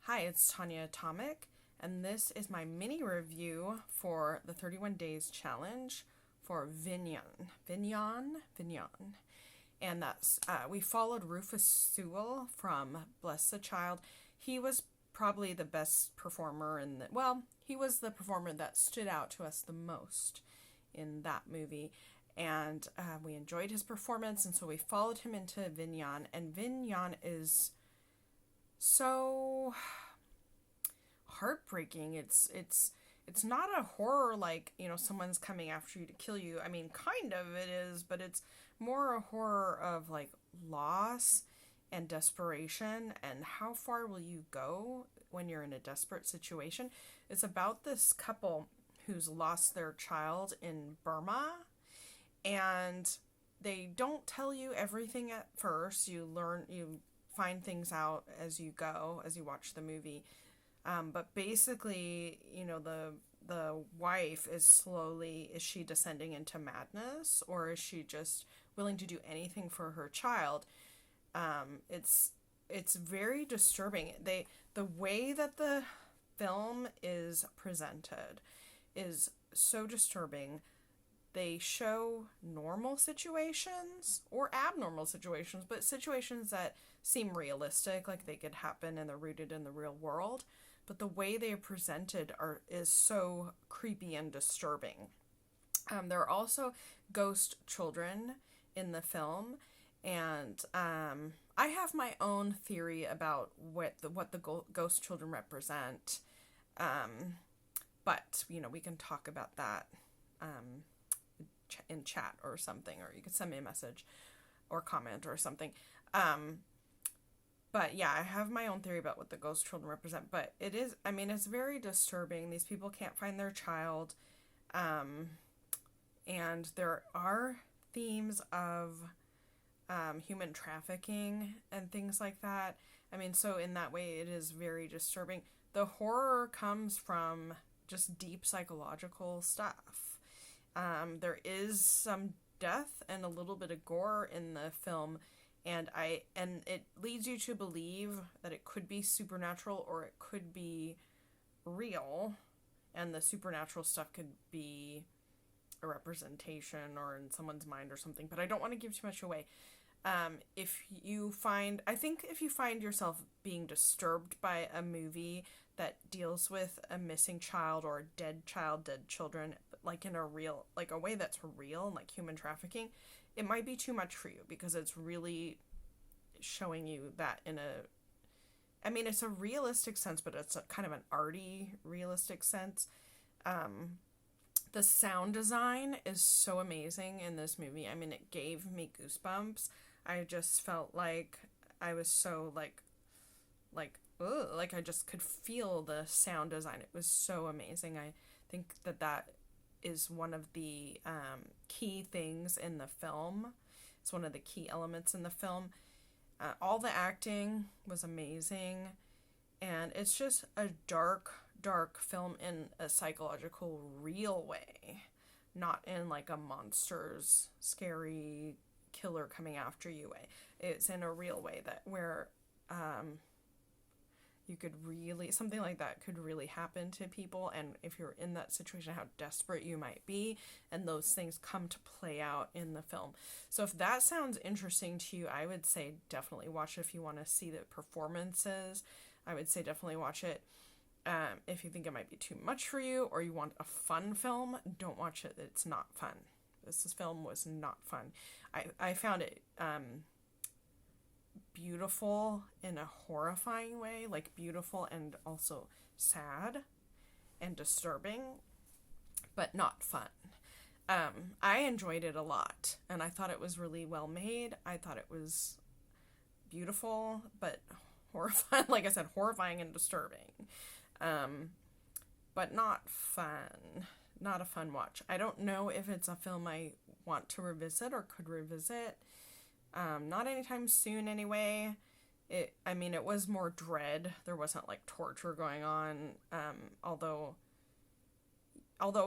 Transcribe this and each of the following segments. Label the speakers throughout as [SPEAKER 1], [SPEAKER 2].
[SPEAKER 1] Hi, it's Tanya Atomic, and this is my mini review for the 31 Days Challenge for Vinyan. Vinyan. And we followed Rufus Sewell from Bless the Child. He was probably the best performer he was the performer that stood out to us the most in that movie. And we enjoyed his performance, and so we followed him into Vinyan. And Vinyan is so heartbreaking. It's not a horror like, someone's coming after you to kill you. I mean, kind of it is, but it's more a horror of like loss and desperation and how far will you go when you're in a desperate situation. It's about this couple who's lost their child in Burma, and they don't tell you everything at first. You find things out as you go, as you watch the movie. But basically, the wife is she descending into madness, or is she just willing to do anything for her child? It's very disturbing. The way that the film is presented is so disturbing. They show normal situations or abnormal situations, but situations that seem realistic, like they could happen and they're rooted in the real world. But the way they are presented is so creepy and disturbing. There are also ghost children in the film, and I have my own theory about what the ghost children represent. But we can talk about that in chat or something, or you could send me a message or comment or something. But yeah, I have my own theory about what the ghost children represent, but it's very disturbing. These people can't find their child, and there are themes of human trafficking and things like that. So in that way, it is very disturbing. The horror comes from just deep psychological stuff. There is some death and a little bit of gore in the film, and it leads you to believe that it could be supernatural or it could be real, and the supernatural stuff could be a representation or in someone's mind or something. But I don't want to give too much away. If you find yourself being disturbed by a movie that deals with a missing child or a dead children, like in a way that's real, like human trafficking, it might be too much for you, because it's really showing you that it's a realistic sense, but it's a kind of an arty realistic sense. The sound design is so amazing in this movie. It gave me goosebumps. I just felt like I was so ugh, I just could feel the sound design. It was so amazing. I think that is one of the key things in the film. It's one of the key elements in the film. All the acting was amazing, and it's just a dark film in a psychological, real way, not in like a monster's scary killer coming after you way. It's in a real way where you could really, something like that could really happen to people, and if you're in that situation, how desperate you might be, and those things come to play out in the film. So if that sounds interesting to you, I would say definitely watch it. If you want to see the performances, I would say definitely watch it. If you think it might be too much for you, or you want a fun film, don't watch it. It's not fun. This film was not fun. I found it beautiful in a horrifying way, like beautiful and also sad and disturbing, but not fun. I enjoyed it a lot, and I thought it was really well made. I thought it was beautiful, but horrifying, like I said, horrifying and disturbing. But not fun. Not a fun watch. I don't know if it's a film I want to revisit or could revisit. Not anytime soon anyway. It was more dread. There wasn't like torture going on. Although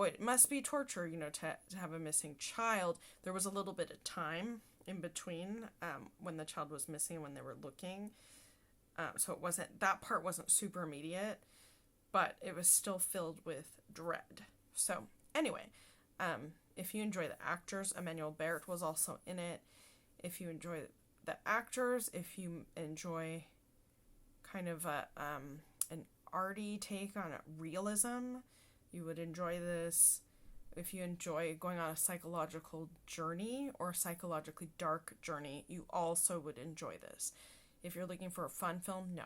[SPEAKER 1] it must be torture, to have a missing child, there was a little bit of time in between when the child was missing and when they were looking. So it wasn't, that part wasn't super immediate, but it was still filled with dread. So anyway, if you enjoy the actors, Emmanuel Bert was also in it. If you enjoy the actors, if you enjoy kind of an arty take on realism, you would enjoy this. If you enjoy going on a psychological journey or psychologically dark journey, you also would enjoy this. If you're looking for a fun film, no.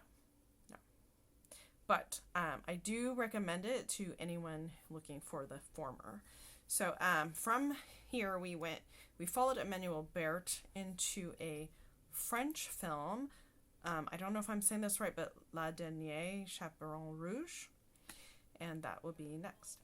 [SPEAKER 1] But I do recommend it to anyone looking for the former. So from here we followed Emmanuel Bert into a French film. I don't know if I'm saying this right, but La Dernière Chaperon Rouge. And that will be next.